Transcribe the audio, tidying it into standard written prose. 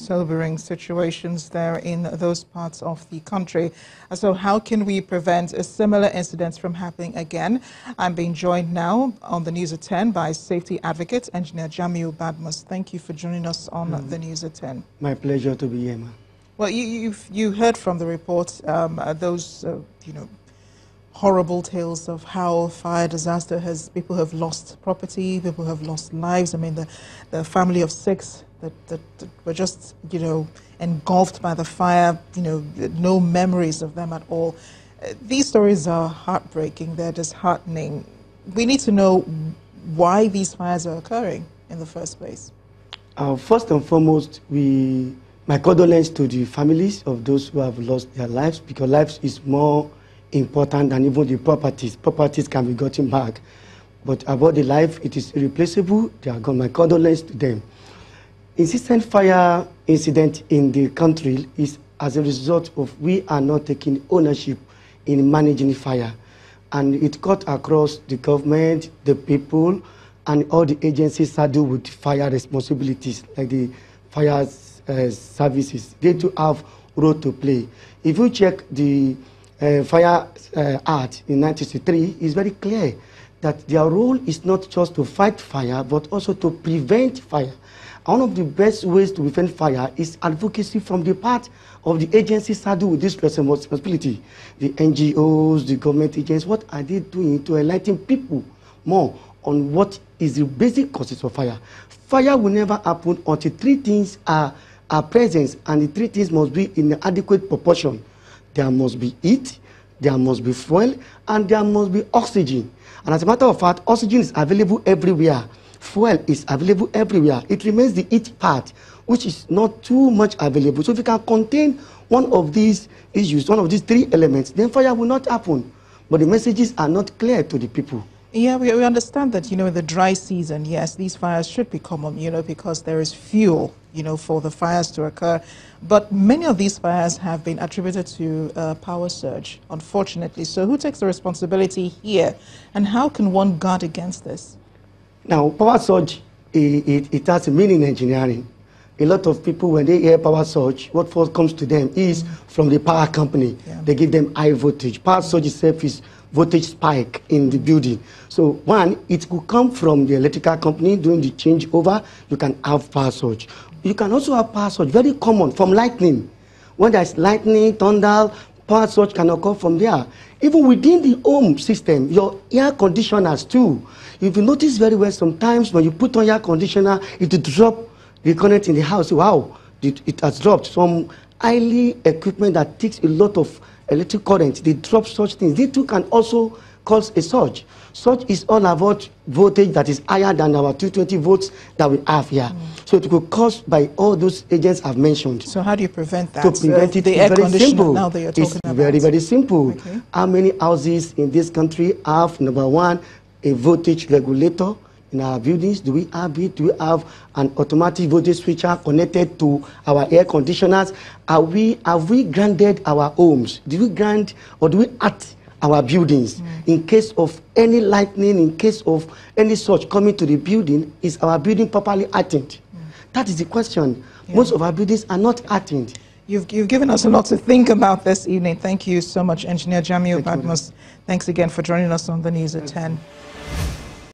sobering situations there in those parts of the country. So how can we prevent a similar incidents from happening again? I'm being joined now on the News at 10 by safety advocate, Engineer Jamiu Badmos. Thank you for joining us on the News at 10. My pleasure to be here, ma'am. Well, you heard from the report those horrible tales of how fire disaster people have lost property, people have lost lives. I mean, the family of 6 that were just, engulfed by the fire, no memories of them at all. These stories are heartbreaking, they're disheartening. We need to know why these fires are occurring in the first place. First and foremost, my condolences to the families of those who have lost their lives, because lives is more important than even the properties. Properties can be gotten back. But about the life, it is irreplaceable. They are gone. My condolences to them. Insistent fire incident in the country is as a result of we are not taking ownership in managing fire. And it cut across the government, the people, and all the agencies saddled with fire responsibilities, like the fire services. They too have a role to play. If you check the Fire Act in 1963, it's very clear that their role is not just to fight fire, but also to prevent fire. One of the best ways to prevent fire is advocacy from the part of the agencies saddled with this responsibility. The NGOs, the government agents, what are they doing to enlighten people more on what is the basic causes of fire? Fire will never happen until 3 things are present, and the 3 things must be in an adequate proportion. There must be heat, there must be fuel, and there must be oxygen. And as a matter of fact, oxygen is available everywhere. Fuel is available everywhere. It remains the heat part, which is not too much available. So if you can contain one of these issues, one of these 3 elements, then fire will not happen. But the messages are not clear to the people. Yeah, we understand that, in the dry season, yes, these fires should be common, because there is fuel, for the fires to occur. But many of these fires have been attributed to power surge, unfortunately. So who takes the responsibility here? And how can one guard against this? Now, power surge, it has a meaning in engineering. A lot of people, when they hear power surge, what first comes to them is from the power company. Yeah. They give them high voltage. Power surge itself is voltage spike in the building. So one, it could come from the electrical company doing the changeover. You can have power surge. You can also have power surge, very common, from lightning. When there's lightning, thunder, power surge can occur from there. Even within the home system, your air conditioners too. If you notice very well, sometimes when you put on air conditioner, it will drop the current in the house. Wow, it has dropped. Some highly equipment that takes a lot of electric current, they drop such things. They too can also cause a surge. Surge is all about voltage that is higher than our 220 volts that we have here. So it could be caused by all those agents I've mentioned. So how do you prevent that? To prevent it, the air very simple. Now that you're talking it's about. very, very simple. Okay. How many houses in this country have, number one, a voltage regulator? In our buildings, do we have it? Do we have an automatic voltage switcher connected to our air conditioners? Have we grounded our homes? Do we ground or do we act our buildings in case of any lightning, in case of any surge coming to the building? Is our building properly hardened? That is the question. Yeah. Most of our buildings are not hardened. You've given us a lot to think about this evening. Thank you so much, Engineer Jamiu Badmos. Thanks again for joining us on the News at 10.